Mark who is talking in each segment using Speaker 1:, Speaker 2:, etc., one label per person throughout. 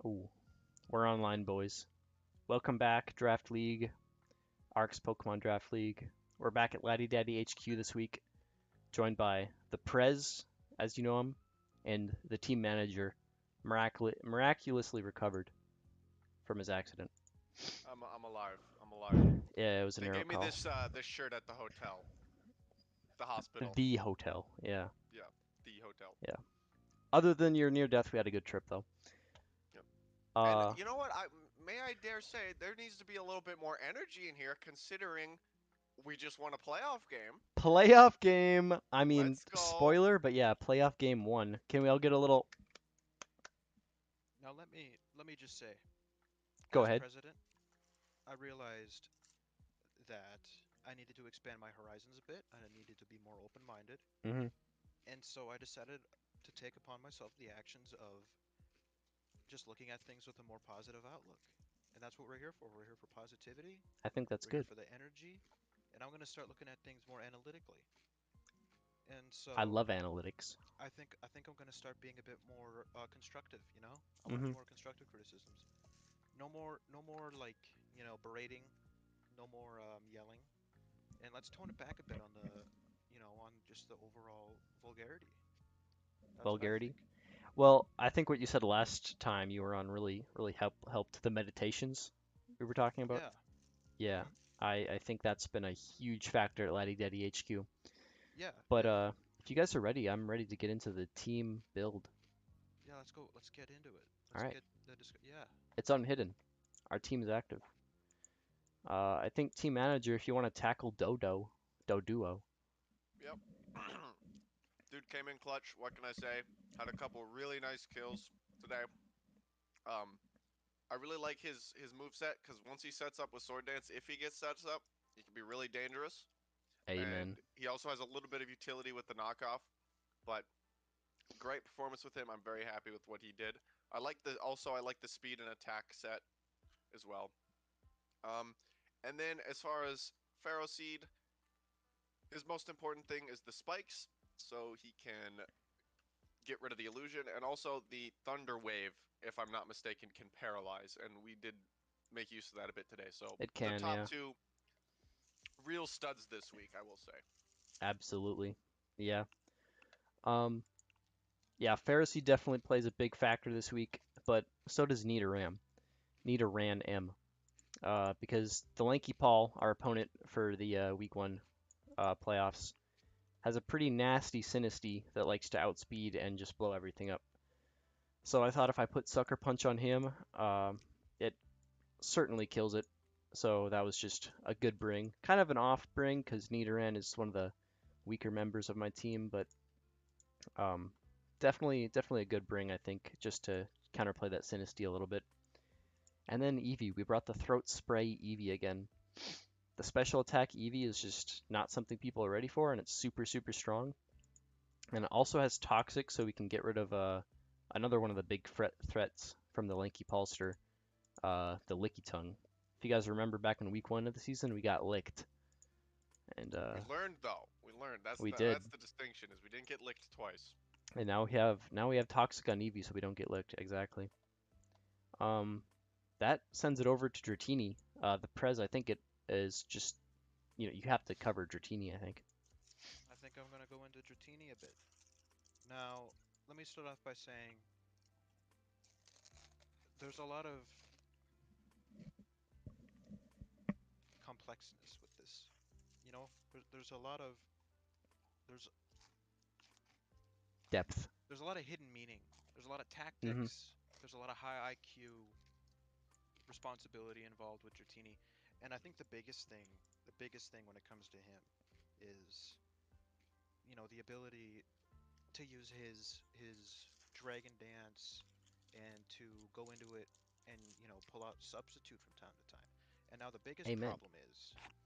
Speaker 1: Ooh, we're online, boys. Welcome back, Draft League, Arcs Pokemon Draft League. We're back at Laddie Daddy HQ this week, joined by the Prez, as you know him, and the team manager, miraculously recovered from his accident.
Speaker 2: I'm alive. I'm alive.
Speaker 1: Yeah, it was an
Speaker 2: They
Speaker 1: arrow
Speaker 2: gave me
Speaker 1: call.
Speaker 2: this shirt at the hotel, the hospital.
Speaker 1: The hotel, yeah,
Speaker 2: Yeah, the hotel.
Speaker 1: yeah. Other than your near death, we had a good trip though.
Speaker 2: Yep. And
Speaker 1: Uh,
Speaker 2: you know what? I dare say there needs to be a little bit more energy in here, considering we just won a playoff game.
Speaker 1: playoff game. I mean,
Speaker 2: Let's go.
Speaker 1: spoiler, but yeah, playoff game one. Can we all get a little?
Speaker 3: Now let me just say,
Speaker 1: Go
Speaker 3: as
Speaker 1: ahead.
Speaker 3: president, I realized that I needed to expand my horizons a bit and I needed to be more open-minded.
Speaker 1: Hmm.
Speaker 3: And so I decided to take upon myself the actions of just looking at things with a more positive outlook. And that's what we're here for. We're here for positivity.
Speaker 1: I think that's
Speaker 3: We're here
Speaker 1: good.
Speaker 3: for the energy. And I'm going to start looking at things more analytically. And
Speaker 1: I
Speaker 3: so
Speaker 1: love analytics.
Speaker 3: I think I'm going to start being a bit more constructive, you know? I want to
Speaker 1: Hmm.
Speaker 3: do more constructive criticisms. No more like, berating, no more yelling. And let's tone it back a bit on on just the overall vulgarity. That's what I
Speaker 1: Vulgarity.
Speaker 3: think.
Speaker 1: Well, I think what you said last time you were on really helped the meditations we were talking about.
Speaker 3: Yeah.
Speaker 1: Yeah,
Speaker 3: Hmm.
Speaker 1: I think that's been a huge factor at Laddie Daddy HQ.
Speaker 3: Yeah,
Speaker 1: But
Speaker 3: yeah,
Speaker 1: if you guys are ready, I'm ready to get into the team build.
Speaker 3: yeah. Let's go. Let's get into it.
Speaker 1: All
Speaker 3: Let's
Speaker 1: right,
Speaker 3: get the yeah.
Speaker 1: it's unhidden. Our team is active. I think team manager, if you want to tackle Doduo.
Speaker 2: Yep. Dude came in clutch. What can I say? Had a couple really nice kills today. Um, I really like his move set because once he sets up with Sword Dance, if he gets sets up, he can be really dangerous.
Speaker 1: Amen.
Speaker 2: And he also has a little bit of utility with the knockoff. But great performance with him. I'm very happy with what he did. I like the speed and attack set as well. Um, and then as far as Pharaoh Seed, his most important thing is the spikes, so he can get rid of the illusion, and also the Thunder Wave, if I'm not mistaken, can paralyze, and we did make use of that a bit today. So
Speaker 1: It
Speaker 2: the
Speaker 1: can,
Speaker 2: top
Speaker 1: yeah,
Speaker 2: two real studs this week, I will say.
Speaker 1: absolutely, yeah. Um, yeah, Pharisee definitely plays a big factor this week, but so does Nidoran. Nidoran M. Because the Lanky Paul, our opponent for the week one playoffs, has a pretty nasty Sinistea that likes to outspeed and just blow everything up. So I thought if I put Sucker Punch on him, it certainly kills it. So that was just a good bring. Kind of an off bring because Nidoran is one of the weaker members of my team, but um, definitely a good bring, I think, just to counterplay that Sinistea a little bit. And then Eevee, we brought the Throat Spray Eevee again. The special attack Eevee is just not something people are ready for, and it's super strong. And it also has Toxic, so we can get rid of another one of the big threats from the Lanky Palster, the Licky Tongue. If you guys remember back in week one of the season, we got licked, and
Speaker 2: We learned though. We learned.
Speaker 1: we
Speaker 2: That's
Speaker 1: did.
Speaker 2: the distinction is we didn't get licked twice.
Speaker 1: And now we have Toxic on Eevee, so we don't get licked exactly. Um, that sends it over to Dratini. The Prez, I think it is just you have to cover Dratini, I think.
Speaker 3: I think I'm gonna go into Dratini a bit. Now, let me start off by saying there's a lot of complexness with this. There's a lot of there's
Speaker 1: Depth.
Speaker 3: there's a lot of hidden meaning. There's a lot of
Speaker 1: Hmm.
Speaker 3: tactics. There's a lot of high IQ responsibility involved with Dratini, and I think the biggest thing when it comes to him is the ability to use his Dragon Dance and to go into it and pull out substitute from time to time. And now
Speaker 1: Amen.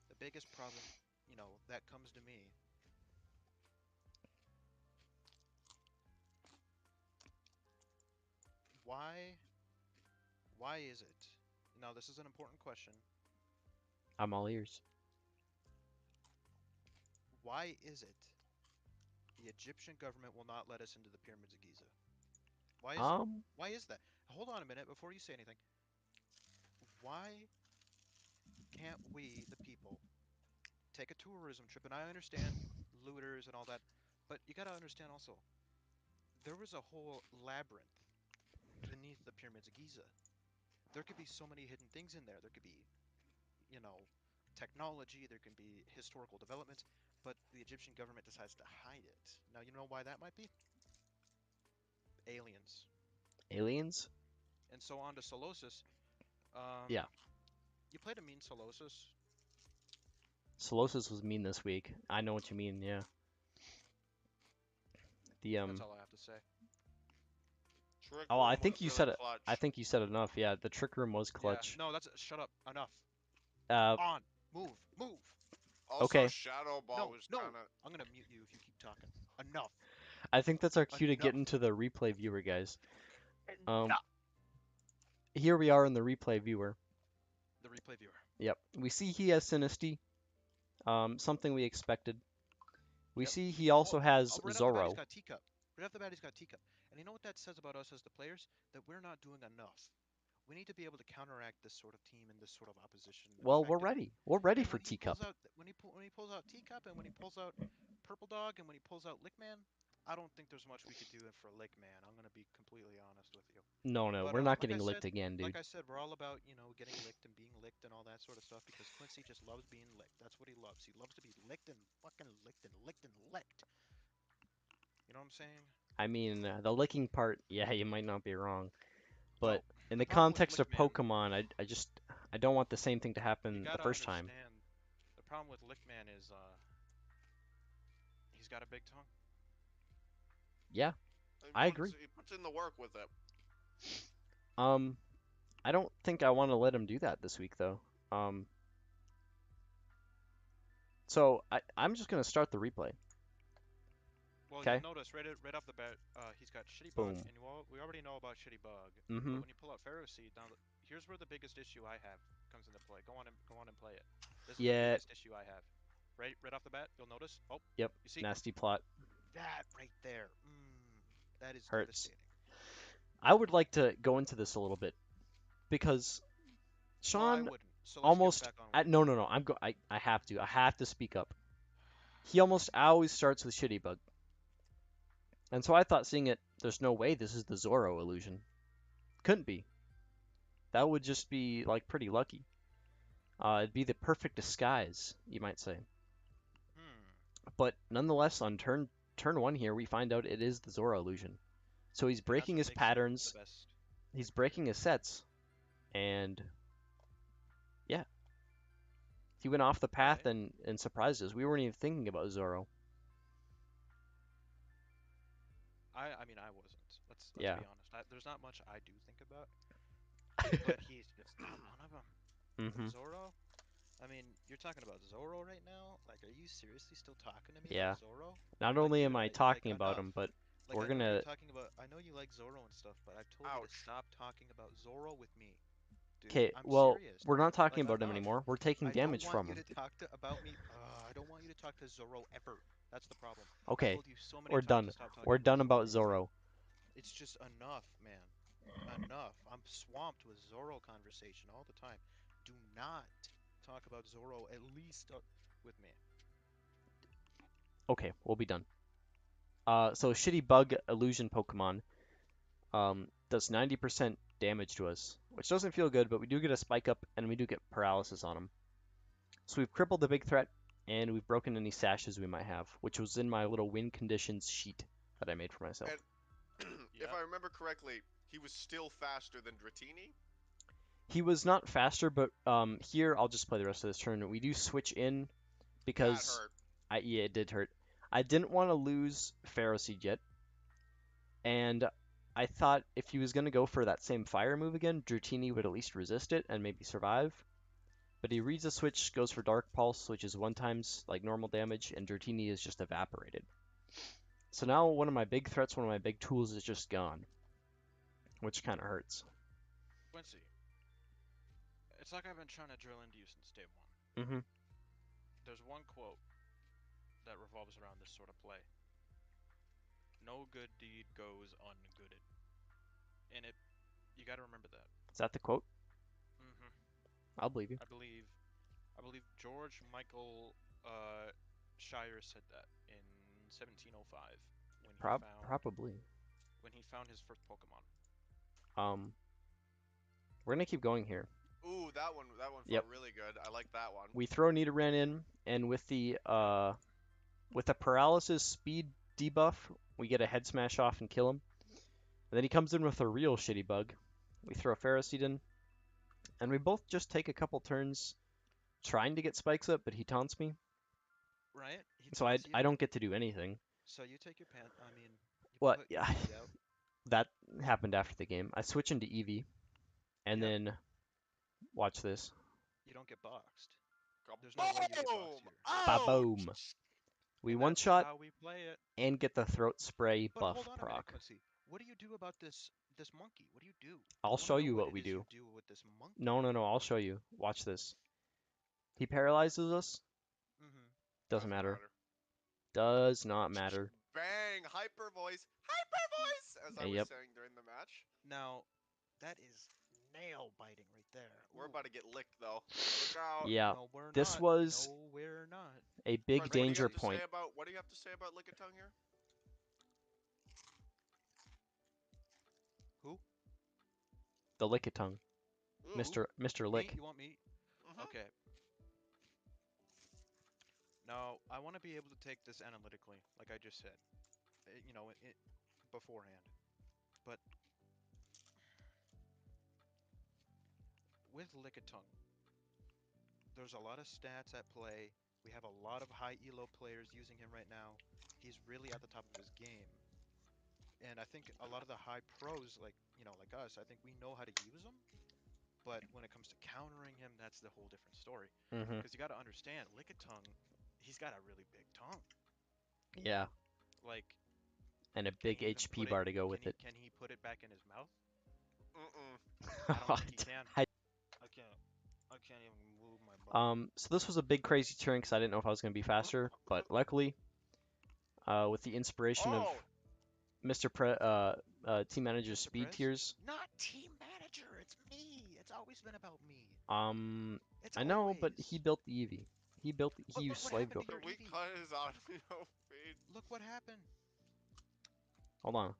Speaker 3: the biggest problem that comes to me. Why why is it? Now this is an important question.
Speaker 1: I'm all ears.
Speaker 3: Why is it the Egyptian government will not let us into the pyramids of Giza? Why is
Speaker 1: Um,
Speaker 3: why is that? Hold on a minute before you say anything. Why can't we, the people, take a tourism trip? And I understand looters and all that, but you got to understand also there was a whole labyrinth beneath the pyramids of Giza. There could be so many hidden things in there. There could be, you know, technology, there can be historical developments, but the Egyptian government decides to hide it. Now, you know why that might be? Aliens.
Speaker 1: aliens?
Speaker 3: And so on to Solosis. Um,
Speaker 1: Yeah.
Speaker 3: you played a mean Solosis.
Speaker 1: Solosis was mean this week. I know what you mean, yeah. The
Speaker 3: That's all I have to say.
Speaker 2: Trick
Speaker 1: Oh, I
Speaker 2: room
Speaker 1: think
Speaker 2: was
Speaker 1: you
Speaker 2: really
Speaker 1: said it. I
Speaker 2: clutch.
Speaker 1: think you said enough. Yeah, the trick room was
Speaker 3: Yeah,
Speaker 1: clutch.
Speaker 3: no, that's shut up. Enough.
Speaker 1: Uh,
Speaker 3: On. Move. Move.
Speaker 2: Also,
Speaker 1: okay.
Speaker 2: Shadow Ball
Speaker 3: No,
Speaker 2: was
Speaker 3: no.
Speaker 2: kind of.
Speaker 3: I'm gonna mute you if you keep talking. Enough.
Speaker 1: I think that's our cue to get
Speaker 3: Enough.
Speaker 1: into the replay viewer, guys. Um,
Speaker 3: Enough.
Speaker 1: Here we are in the replay viewer.
Speaker 3: The replay viewer.
Speaker 1: Yep. We see he has Sinisty. Something we expected. We
Speaker 3: Yep.
Speaker 1: see he also
Speaker 3: Oh,
Speaker 1: has
Speaker 3: right off the bat, he's
Speaker 1: Zoro.
Speaker 3: got teacup. Right off the bat, he's got teacup. And you know what that says about us as the players? That we're not doing enough. We need to be able to counteract this sort of team and this sort of opposition
Speaker 1: Well, we're
Speaker 3: effectively.
Speaker 1: ready. We're ready
Speaker 3: And
Speaker 1: for
Speaker 3: when he pulls
Speaker 1: Teacup.
Speaker 3: out when he pulls out teacup and when he pulls out purple dog and when he pulls out lickman, I don't think there's much we could do for lickman. I'm gonna be completely honest with you.
Speaker 1: No, no,
Speaker 3: But
Speaker 1: we're not getting licked again,
Speaker 3: like
Speaker 1: dude.
Speaker 3: I said, we're all about getting licked and being licked and all that sort of stuff because Quincy just loves being licked. That's what he loves. He loves to be licked and fucking licked and licked and licked. You know what I'm saying?
Speaker 1: I mean, the licking part, yeah, you might not be wrong. But
Speaker 3: Well,
Speaker 1: in
Speaker 3: the
Speaker 1: the
Speaker 3: problem with
Speaker 1: context of
Speaker 3: lickman,
Speaker 1: Pokemon, I don't want the same thing to
Speaker 3: you
Speaker 1: happen the
Speaker 3: gotta
Speaker 1: first time.
Speaker 3: understand. The problem with lickman is he's got a big tongue.
Speaker 1: Yeah,
Speaker 2: He
Speaker 1: I agree.
Speaker 2: puts in the work with it.
Speaker 1: Um, I don't think I want to let him do that this week, though. Um, so I'm just gonna start the replay.
Speaker 3: Well, you'll
Speaker 1: Okay?
Speaker 3: notice right off the bat, he's got Shitty Bug,
Speaker 1: Boom.
Speaker 3: and we already know about Shitty Bug. But
Speaker 1: Mm-hmm.
Speaker 3: when you pull out Pharaoh Seed, now here's where the biggest issue I have comes into play. Go on and play it. This is the
Speaker 1: Yeah.
Speaker 3: biggest issue I have. Right off the bat, you'll notice. Oh,
Speaker 1: Yep.
Speaker 3: you see
Speaker 1: Nasty plot.
Speaker 3: that right there. That is
Speaker 1: Hurts.
Speaker 3: devastating.
Speaker 1: I would like to go into this a little bit because
Speaker 3: Well, I
Speaker 1: Sean
Speaker 3: wouldn't. So let's get
Speaker 1: almost
Speaker 3: back on with it.
Speaker 1: no, no, no. I have to. I have to speak up. He almost always starts with Shitty Bug. And so I thought, seeing it, there's no way this is the Zoro illusion. Couldn't be. That would just be like pretty lucky. It'd be the perfect disguise, you might say.
Speaker 3: Hmm.
Speaker 1: But nonetheless, on turn one here, we find out it is the Zoro illusion. So he's
Speaker 3: And that's
Speaker 1: breaking
Speaker 3: what
Speaker 1: his
Speaker 3: makes it the
Speaker 1: patterns,
Speaker 3: best.
Speaker 1: he's breaking his sets, and yeah, he went off the path
Speaker 3: Okay.
Speaker 1: and surprised us. We weren't even thinking about Zoro.
Speaker 3: I mean I wasn't. Let's
Speaker 1: Yeah.
Speaker 3: be honest. There's not much I do think about, but he's just not one of them.
Speaker 1: Mm-hmm.
Speaker 3: Zoro? I mean, you're talking about Zoro right now? Like, are you seriously still talking to me like
Speaker 1: Yeah.
Speaker 3: Zoro?
Speaker 1: Not
Speaker 3: Like,
Speaker 1: only am
Speaker 3: dude,
Speaker 1: I
Speaker 3: like
Speaker 1: talking about
Speaker 3: enough.
Speaker 1: him, but
Speaker 3: Like,
Speaker 1: we're gonna.
Speaker 3: I know you like Zoro and stuff, but I've told you to
Speaker 2: Ouch.
Speaker 3: stop talking about Zoro with me, dude.
Speaker 1: Okay,
Speaker 3: I'm
Speaker 1: well,
Speaker 3: serious.
Speaker 1: we're not talking
Speaker 3: Like,
Speaker 1: about him
Speaker 3: enough.
Speaker 1: anymore. We're taking
Speaker 3: I don't
Speaker 1: damage
Speaker 3: want
Speaker 1: from
Speaker 3: you
Speaker 1: him.
Speaker 3: to talk about me. I don't want you to talk to Zoro ever. That's the problem. I've
Speaker 1: Okay,
Speaker 3: told you so many
Speaker 1: we're
Speaker 3: times to
Speaker 1: done.
Speaker 3: stop talking
Speaker 1: We're
Speaker 3: about
Speaker 1: done
Speaker 3: Zoro
Speaker 1: about
Speaker 3: with me.
Speaker 1: Zoro.
Speaker 3: It's just enough, man. Enough. I'm swamped with Zoro conversation all the time. Do not talk about Zoro at least with me.
Speaker 1: Okay, we'll be done. So shitty bug illusion Pokemon does 90% damage to us, which doesn't feel good, but we do get a spike up and we do get paralysis on him. So we've crippled the big threat and we've broken any sashes we might have, which was in my little win conditions sheet that I made for myself.
Speaker 2: And if
Speaker 3: Yep.
Speaker 2: I remember correctly, he was still faster than Dratini.
Speaker 1: He was not faster, but here I'll just play the rest of this turn. We do switch in
Speaker 2: That
Speaker 1: because
Speaker 2: hurt.
Speaker 1: yeah, it did hurt. I didn't want to lose Pharaoh Seed yet, and I thought if he was going to go for that same fire move again, Dratini would at least resist it and maybe survive. But he reads a switch, goes for Dark Pulse, which is 1 times like normal damage, and Dratini is just evaporated. So now one of my big threats, one of my big tools is just gone, which kind of hurts.
Speaker 3: Quincy, it's like I've been trying to drill into you since day one.
Speaker 1: Mm-hmm.
Speaker 3: There's one quote that revolves around this sort of play. No good deed goes ungooded. and you got to remember that.
Speaker 1: Is that the quote?
Speaker 3: hmm
Speaker 1: I'll believe you.
Speaker 3: I believe George Michael Shire said that in 1705 when
Speaker 1: Probably.
Speaker 3: he found his first Pokemon.
Speaker 1: Um, we're gonna keep going here.
Speaker 2: Ooh, that one
Speaker 1: Yep.
Speaker 2: felt really good. I like that one.
Speaker 1: We throw Nidoran in, and with the paralysis speed debuff, we get a head smash off and kill him. And then he comes in with a real shitty bug. We throw Ferroseed in, and we both just take a couple turns trying to get spikes up, but he taunts me,
Speaker 3: Right? He
Speaker 1: so I
Speaker 3: taunts you.
Speaker 1: I don't get to do anything.
Speaker 3: So you take your pan. I mean, you
Speaker 1: Well,
Speaker 3: put
Speaker 1: yeah,
Speaker 3: Eevee out.
Speaker 1: that happened after the game. I switch into Eevee, and
Speaker 3: Yep.
Speaker 1: then watch this.
Speaker 3: You don't get boxed. There's no way you get boxed
Speaker 2: Boom!
Speaker 3: here.
Speaker 1: Ba-boom!
Speaker 2: Ouch!
Speaker 1: We
Speaker 3: And
Speaker 1: one
Speaker 3: that's
Speaker 1: shot
Speaker 3: how we play it.
Speaker 1: and get the throat spray
Speaker 3: But hold
Speaker 1: buff
Speaker 3: on a minute,
Speaker 1: proc.
Speaker 3: Quincy. What do you do about this monkey? What do you do? I
Speaker 1: I'll
Speaker 3: want to
Speaker 1: show
Speaker 3: know
Speaker 1: you
Speaker 3: what
Speaker 1: what
Speaker 3: it
Speaker 1: we
Speaker 3: is you
Speaker 1: do.
Speaker 3: do with this monkey.
Speaker 1: No, I'll show you. Watch this. He paralyzes us.
Speaker 3: Mm-hmm.
Speaker 1: Doesn't matter. Does not matter.
Speaker 2: Bang! Hyper voice! Hyper voice! As I was
Speaker 1: Yep.
Speaker 2: saying during the match.
Speaker 3: Now, that is nail biting right there.
Speaker 2: We're
Speaker 3: Ooh.
Speaker 2: about to get licked though. Look out.
Speaker 1: Yeah.
Speaker 3: No, we're
Speaker 1: This
Speaker 3: not.
Speaker 1: was
Speaker 3: No, we're not.
Speaker 1: a big
Speaker 2: Friends,
Speaker 1: danger point.
Speaker 2: what do you have to say about Lickitung here?
Speaker 3: Who?
Speaker 1: The Lickitung.
Speaker 2: Ooh.
Speaker 1: Mr.
Speaker 3: Me?
Speaker 1: Lick.
Speaker 3: You want me?
Speaker 2: Mhm.
Speaker 3: Okay. Now, I want to be able to take this analytically, like I just said, you know, beforehand. But with Lickitung, there's a lot of stats at play. We have a lot of high elo players using him right now. He's really at the top of his game. And I think a lot of the high pros, like, you know, like us, I think we know how to use him. But when it comes to countering him, that's the whole different story.
Speaker 1: Mm-hmm.
Speaker 3: Because you got to understand, Lickitung, he's got a really big tongue.
Speaker 1: Yeah.
Speaker 3: Like,
Speaker 1: And a
Speaker 3: can
Speaker 1: big
Speaker 3: he even
Speaker 1: HP
Speaker 3: put
Speaker 1: bar
Speaker 3: it?
Speaker 1: to go with it.
Speaker 3: Can he put it back in his mouth?
Speaker 2: Mm-mm.
Speaker 3: I don't think he can.
Speaker 1: I-
Speaker 3: I can't even move my bone.
Speaker 1: So this was a big crazy turn because I didn't know if I was going to be faster, but luckily, with the inspiration of
Speaker 2: Oh!
Speaker 1: Mr. Team Manager's
Speaker 3: Mr.
Speaker 1: speed
Speaker 3: Prez?
Speaker 1: tiers.
Speaker 3: Not team manager. It's me. It's always been about me. It's
Speaker 1: I know, but
Speaker 3: always.
Speaker 1: he built the Eevee. He
Speaker 3: But
Speaker 1: used
Speaker 3: look what
Speaker 1: Slave
Speaker 3: happened
Speaker 1: Goat.
Speaker 3: to
Speaker 2: The
Speaker 3: your
Speaker 2: weak
Speaker 3: Eevee.
Speaker 2: cut is on your feed.
Speaker 3: Look what happened.
Speaker 1: Hold on.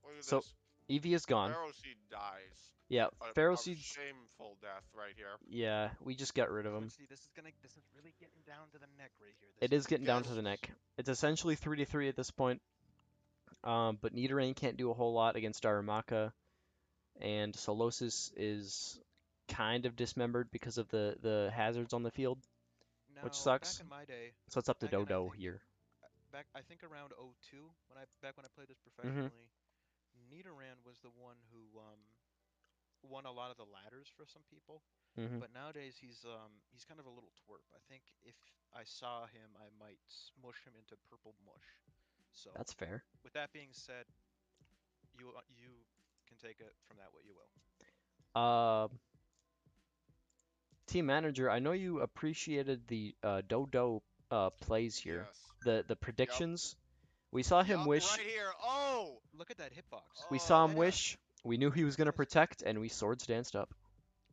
Speaker 2: Look at
Speaker 1: So
Speaker 2: this.
Speaker 1: Eevee is gone.
Speaker 2: Ferroseed dies.
Speaker 1: Yeah,
Speaker 2: A
Speaker 1: Ferroseed's.
Speaker 2: shameful death right here.
Speaker 1: Yeah, we just got rid of him.
Speaker 3: Quincy, this is really getting down to the neck right here.
Speaker 1: It is getting down to
Speaker 2: Yes.
Speaker 1: the neck. It's essentially 3-3 at this point. But Nidoran can't do a whole lot against Darumaka, and Solosis is kind of dismembered because of the hazards on the field, which
Speaker 3: Now, back
Speaker 1: sucks.
Speaker 3: in my day,
Speaker 1: So it's up to
Speaker 3: back in
Speaker 1: Dodo here.
Speaker 3: I think around '02 when I played this
Speaker 1: Mm-hmm.
Speaker 3: professionally, Nidoran was the one who won a lot of the ladders for some people.
Speaker 1: Mm-hmm.
Speaker 3: But nowadays he's kind of a little twerp. I think if I saw him, I might smush him into purple mush. So,
Speaker 1: That's fair.
Speaker 3: with that being said, you can take it from that what you will.
Speaker 1: Uh, Team Manager, I know you appreciated the Dodo plays here.
Speaker 2: Yes.
Speaker 1: The predictions. We saw him wish.
Speaker 2: Right here. Oh!
Speaker 3: Look at that hitbox.
Speaker 1: We saw
Speaker 2: Oh,
Speaker 1: him
Speaker 3: That is
Speaker 1: wish. We knew he was gonna
Speaker 3: that is
Speaker 1: protect, and we swords danced up.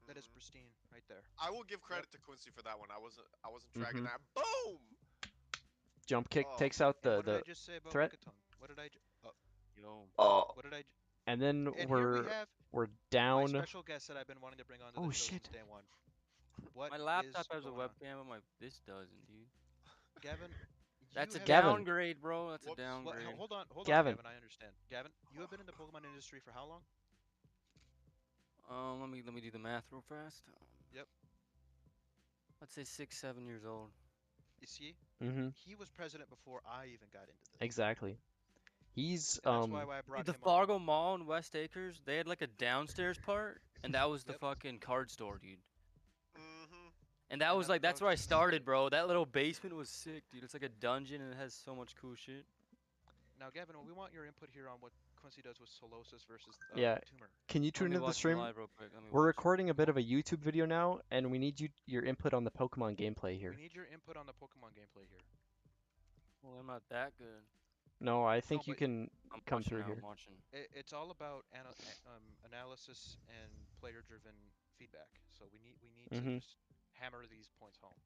Speaker 3: that is
Speaker 2: Mhm.
Speaker 3: pristine right there.
Speaker 2: I will give
Speaker 3: Yep.
Speaker 2: credit to Quincy for that one. I wasn't tracking
Speaker 1: Mm-hmm.
Speaker 2: that. Boom!
Speaker 1: Jump kick
Speaker 2: Oh.
Speaker 1: takes out
Speaker 3: And what did I
Speaker 1: the
Speaker 3: just say about
Speaker 1: threat.
Speaker 3: Lickitung? What did I?
Speaker 4: Yo.
Speaker 1: Oh.
Speaker 3: What did I?
Speaker 1: And then
Speaker 3: And here we
Speaker 1: we're
Speaker 3: have my
Speaker 1: down.
Speaker 3: special guest that I've been wanting to bring onto
Speaker 1: Oh
Speaker 3: the show
Speaker 1: shit.
Speaker 3: since day one. What
Speaker 4: My
Speaker 3: is
Speaker 4: laptop has a
Speaker 3: going on?
Speaker 4: webcam, but this doesn't, dude.
Speaker 3: Gavin,
Speaker 4: That's a
Speaker 3: you have
Speaker 1: Gavin.
Speaker 4: downgrade, bro. That's a
Speaker 2: Whoops. What?
Speaker 4: downgrade.
Speaker 3: Hold on,
Speaker 1: Gavin.
Speaker 3: Gavin. I understand. Gavin, you have been in the Pokemon industry for how long?
Speaker 4: Let me do the math real fast.
Speaker 3: Yep.
Speaker 4: Let's say 6, 7 years old.
Speaker 3: You see,
Speaker 1: Mm-hmm.
Speaker 3: he was president before I even got into this.
Speaker 1: Exactly. He's
Speaker 3: And that's why I brought
Speaker 4: Dude, the
Speaker 3: him on.
Speaker 4: Fargo Mall in West Acres, they had like a downstairs part, and that was the
Speaker 3: Yep.
Speaker 4: fucking card store, dude.
Speaker 2: Mm-hmm.
Speaker 4: And that
Speaker 3: And
Speaker 4: was
Speaker 3: that-
Speaker 4: like,
Speaker 3: that
Speaker 4: that's
Speaker 3: was-
Speaker 4: where I started, bro. That little basement was sick, dude. It's like a dungeon, and it has so much cool shit.
Speaker 3: Now, Gavin, we want your input here on what Quincy does with Solosis versus
Speaker 1: Yeah.
Speaker 3: Tumor.
Speaker 1: Can you
Speaker 4: Let
Speaker 1: tune
Speaker 4: me
Speaker 1: into the
Speaker 4: watch
Speaker 1: stream?
Speaker 4: live real quick. Let me
Speaker 1: We're
Speaker 4: watch.
Speaker 1: recording a bit of a YouTube video now, and we need your input on the Pokemon gameplay
Speaker 3: We
Speaker 1: here.
Speaker 3: need your input on the Pokemon gameplay here.
Speaker 4: Well, I'm not that good.
Speaker 1: No, I
Speaker 3: No,
Speaker 1: think you
Speaker 3: but
Speaker 1: can
Speaker 4: I'm
Speaker 1: come
Speaker 4: watching
Speaker 1: through
Speaker 4: now. I'm
Speaker 1: here.
Speaker 4: watching.
Speaker 3: it's all about analysis and player-driven feedback. So we need to
Speaker 1: Hmm.
Speaker 3: just hammer these points home.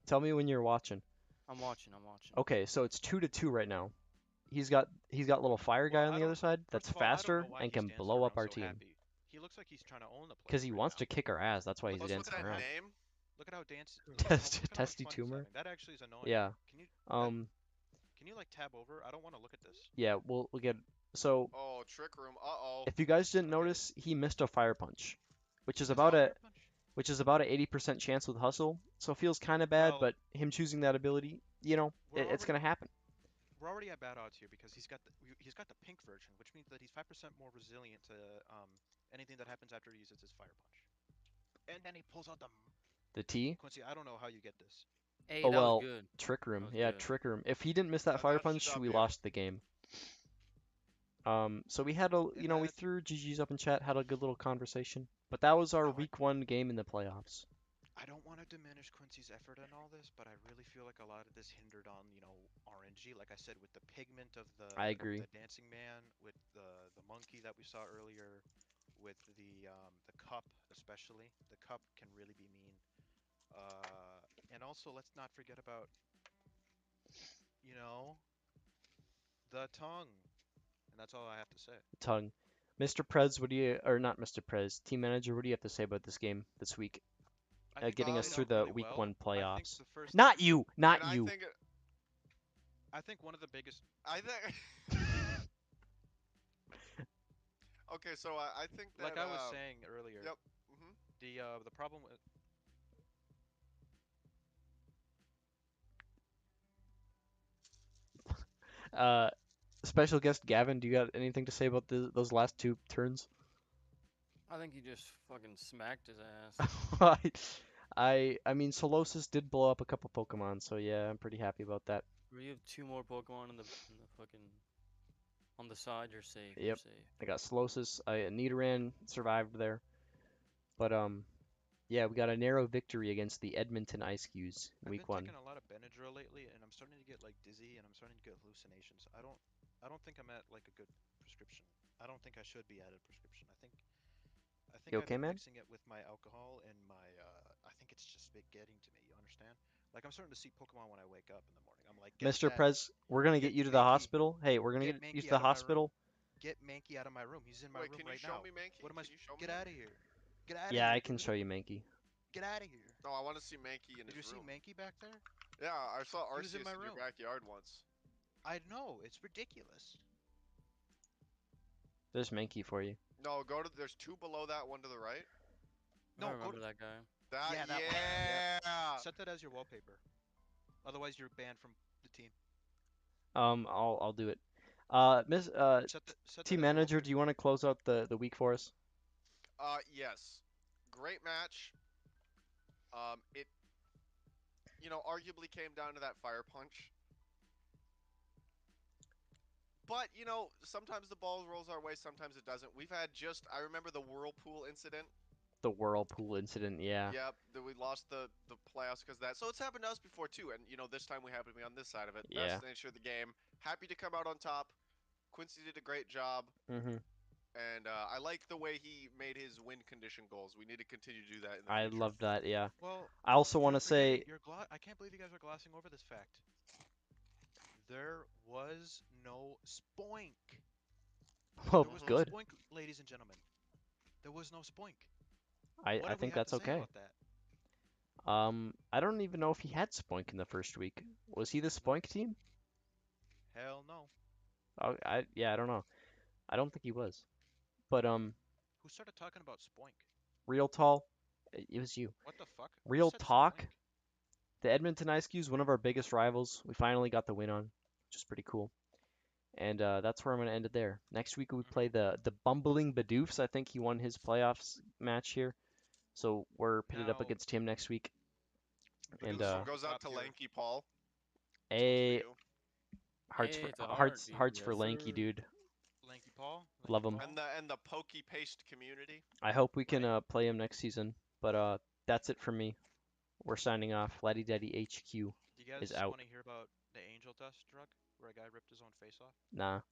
Speaker 1: Tell me when you're watching.
Speaker 4: I'm watching. I'm watching.
Speaker 1: Okay, so it's 2-2 right now. He's got little fire guy
Speaker 3: Well,
Speaker 1: on
Speaker 3: I
Speaker 1: the other
Speaker 3: don't.
Speaker 1: side that's
Speaker 3: First of all, I don't know
Speaker 1: faster
Speaker 3: why
Speaker 1: and
Speaker 3: he's
Speaker 1: can
Speaker 3: dancing
Speaker 1: blow up
Speaker 3: around
Speaker 1: our
Speaker 3: so
Speaker 1: team.
Speaker 3: happy. He looks like he's trying to own the
Speaker 1: Because
Speaker 3: place
Speaker 1: he
Speaker 3: right
Speaker 1: wants
Speaker 3: now.
Speaker 1: to kick our ass. That's why he's
Speaker 2: What's with
Speaker 1: dancing
Speaker 2: that
Speaker 1: around.
Speaker 2: name?
Speaker 3: Look at how dance. Look at how much
Speaker 1: Testy
Speaker 3: fun he's
Speaker 1: tumor.
Speaker 3: having. That actually is annoying.
Speaker 1: Yeah.
Speaker 3: Can you
Speaker 1: Um.
Speaker 3: can you like tab over? I don't want to look at this.
Speaker 1: Yeah. We'll get. So
Speaker 2: Oh, trick room. Uh-oh.
Speaker 1: if you guys didn't
Speaker 3: Okay.
Speaker 1: notice, he missed a fire punch, which
Speaker 3: He
Speaker 1: is
Speaker 3: missed a
Speaker 1: about a
Speaker 3: fire punch.
Speaker 1: which is about a 80% chance with hustle. So it feels kind of bad,
Speaker 3: Well,
Speaker 1: but him choosing that ability,
Speaker 3: we're
Speaker 1: it's
Speaker 3: already
Speaker 1: gonna happen.
Speaker 3: we're already at bad odds here because he's got the pink version, which means that he's 5% more resilient to anything that happens after he uses his fire punch. And then he pulls out the
Speaker 1: The T.
Speaker 3: Quincy. I don't know how you get this.
Speaker 4: Hey,
Speaker 1: Oh
Speaker 4: that was
Speaker 1: well,
Speaker 4: good.
Speaker 1: trick
Speaker 4: That
Speaker 1: room.
Speaker 4: was
Speaker 1: Yeah,
Speaker 4: good.
Speaker 1: trick room. If he didn't miss that
Speaker 2: That,
Speaker 1: fire
Speaker 2: that's the
Speaker 1: punch, we
Speaker 2: W.
Speaker 1: lost the game. So we had
Speaker 3: And
Speaker 1: we
Speaker 3: that
Speaker 1: threw GG's up in chat, had a good little conversation. But that was our
Speaker 3: I like.
Speaker 1: week 1 game in the playoffs.
Speaker 3: I don't want to diminish Quincy's effort and all this, but I really feel like a lot of this hindered on, RNG. Like I said, with the pigment of
Speaker 1: I agree.
Speaker 3: the dancing man, with the monkey that we saw earlier, with the cup especially. The cup can really be mean. And also, let's not forget about, you know, the tongue. And that's all I have to say.
Speaker 1: Tongue. Mr. Prez, what do you or not Mr. Prez, team manager, what do you have to say about this game this week?
Speaker 3: I think it
Speaker 1: Getting us
Speaker 3: played
Speaker 1: through
Speaker 3: out
Speaker 1: the
Speaker 3: really
Speaker 1: week
Speaker 3: well.
Speaker 1: 1
Speaker 3: I think
Speaker 1: playoffs.
Speaker 3: the first.
Speaker 1: Not you,
Speaker 2: And
Speaker 1: not
Speaker 2: I
Speaker 1: you.
Speaker 2: think
Speaker 3: I think one of the biggest.
Speaker 2: I think okay, so I think that
Speaker 3: Like I was saying earlier,
Speaker 2: yep. Hmm.
Speaker 3: the problem with.
Speaker 1: Uh, special guest Gavin, do you got anything to say about those last 2 turns?
Speaker 4: I think he just fucking smacked his ass.
Speaker 1: I mean, Solosis did blow up a couple Pokemon, so yeah, I'm pretty happy about that.
Speaker 4: Bro, you have 2 more Pokemon in the fucking on the side. You're safe. You're
Speaker 1: Yep,
Speaker 4: safe.
Speaker 1: I got Solosis. Nidoran survived there, but yeah, we got a narrow victory against the Edmonton Eiscues in
Speaker 3: I've been
Speaker 1: week 1.
Speaker 3: taking a lot of Benadryl lately, and I'm starting to get like dizzy, and I'm starting to get hallucinations. I don't think I'm at like a good prescription. I don't think I should be at a prescription. I think
Speaker 1: You
Speaker 3: I've
Speaker 1: okay,
Speaker 3: been
Speaker 1: man?
Speaker 3: mixing it with my alcohol and my. I think it's just getting to me. You understand? Like I'm starting to see Pokemon when I wake up in the morning. I'm like,
Speaker 1: Mr. Prez, we're gonna get
Speaker 3: get
Speaker 1: you to the
Speaker 3: Mankey,
Speaker 1: hospital. Hey, we're gonna
Speaker 3: get
Speaker 1: get you to
Speaker 3: Mankey
Speaker 1: the
Speaker 3: out of my room.
Speaker 1: hospital.
Speaker 3: Get Mankey out of my room. He's in my
Speaker 2: Wait,
Speaker 3: room
Speaker 2: can you
Speaker 3: right
Speaker 2: show
Speaker 3: now.
Speaker 2: me Mankey?
Speaker 3: What am I?
Speaker 2: Can you show me
Speaker 3: Get
Speaker 2: him?
Speaker 3: out of here. Get out of
Speaker 1: Yeah,
Speaker 3: here,
Speaker 1: I can
Speaker 3: dude.
Speaker 1: show you Mankey.
Speaker 3: Get out of here.
Speaker 2: No, I want to see Mankey in
Speaker 3: Did you
Speaker 2: his
Speaker 3: see
Speaker 2: room.
Speaker 3: Mankey back there?
Speaker 2: Yeah, I saw
Speaker 3: He was in
Speaker 2: Arceus
Speaker 3: my
Speaker 2: in your
Speaker 3: room.
Speaker 2: backyard once.
Speaker 3: I know. It's ridiculous.
Speaker 1: There's Mankey for you.
Speaker 2: No, go to. There's 2 below that, one to the right.
Speaker 4: I
Speaker 3: No, go
Speaker 4: remember
Speaker 3: to.
Speaker 4: that guy.
Speaker 2: That
Speaker 3: Yeah, that one.
Speaker 2: yeah.
Speaker 3: Set that as your wallpaper. Otherwise, you're banned from the team.
Speaker 1: I'll do it.
Speaker 3: Set that
Speaker 1: Team
Speaker 3: as your
Speaker 1: manager, do you
Speaker 3: wallpaper.
Speaker 1: want to close out the week for us?
Speaker 2: Yes. Great match. It arguably came down to that fire punch. But, sometimes the ball rolls our way, sometimes it doesn't. I remember the Whirlpool incident.
Speaker 1: The whirlpool incident, yeah.
Speaker 2: Yep, that we lost the playoffs because of that. So it's happened to us before too, and this time we happen to be on this side of it.
Speaker 1: Yeah.
Speaker 2: Best nature of the game. Happy to come out on top. Quincy did a great job,
Speaker 1: Mhm.
Speaker 2: and I like the way he made his win condition goals. We need to continue to do that in the
Speaker 1: I
Speaker 2: future.
Speaker 1: love that, yeah.
Speaker 3: Well,
Speaker 1: I also want
Speaker 3: you're
Speaker 1: to
Speaker 3: forgetting.
Speaker 1: say,
Speaker 3: I can't believe you guys are glossing over this fact. There was no spoink.
Speaker 1: well,
Speaker 3: There was no
Speaker 1: good.
Speaker 3: spoink, ladies and gentlemen. There was no spoink.
Speaker 1: I
Speaker 3: What
Speaker 1: I
Speaker 3: do we
Speaker 1: think
Speaker 3: have to
Speaker 1: that's
Speaker 3: say
Speaker 1: okay.
Speaker 3: about that?
Speaker 1: I don't even know if he had Spoink in the first week. Was he the
Speaker 3: Nope.
Speaker 1: Spoink team?
Speaker 3: Hell no.
Speaker 1: Oh, I don't know. I don't think he was. But
Speaker 3: Who started talking about spoink?
Speaker 1: real tall, it was you.
Speaker 3: What the fuck? Who
Speaker 1: Real
Speaker 3: said
Speaker 1: talk,
Speaker 3: spoink?
Speaker 1: the Edmonton Eiscues, one of our biggest rivals. We finally got the win on, which is pretty cool. And that's where I'm gonna end it there. Next week we play the bumbling Bidoofs. I think he won his playoffs match here, so we're pitted up
Speaker 3: Now,
Speaker 1: against him next week. And
Speaker 3: Bidoof
Speaker 2: So
Speaker 3: off
Speaker 2: it
Speaker 3: the
Speaker 2: goes out
Speaker 3: top
Speaker 2: to
Speaker 3: here.
Speaker 2: Lanky Paul. This one's for
Speaker 1: a
Speaker 2: you.
Speaker 1: hearts
Speaker 4: Hey,
Speaker 1: for
Speaker 4: it's a
Speaker 1: hearts
Speaker 4: heartbeat.
Speaker 1: hearts for
Speaker 4: Yes,
Speaker 1: Lanky
Speaker 4: sir.
Speaker 1: dude.
Speaker 3: Lanky Paul.
Speaker 1: Love
Speaker 3: Lanky
Speaker 1: him.
Speaker 3: Paul.
Speaker 2: And the pokey paste community.
Speaker 1: I hope we can
Speaker 3: Right.
Speaker 1: play him next season. But that's it for me. We're signing off. Laddie Daddy HQ
Speaker 3: Do you
Speaker 1: is
Speaker 3: guys
Speaker 1: out.
Speaker 3: want to hear about the angel dust drug? where a guy ripped his own face off?
Speaker 1: Nah.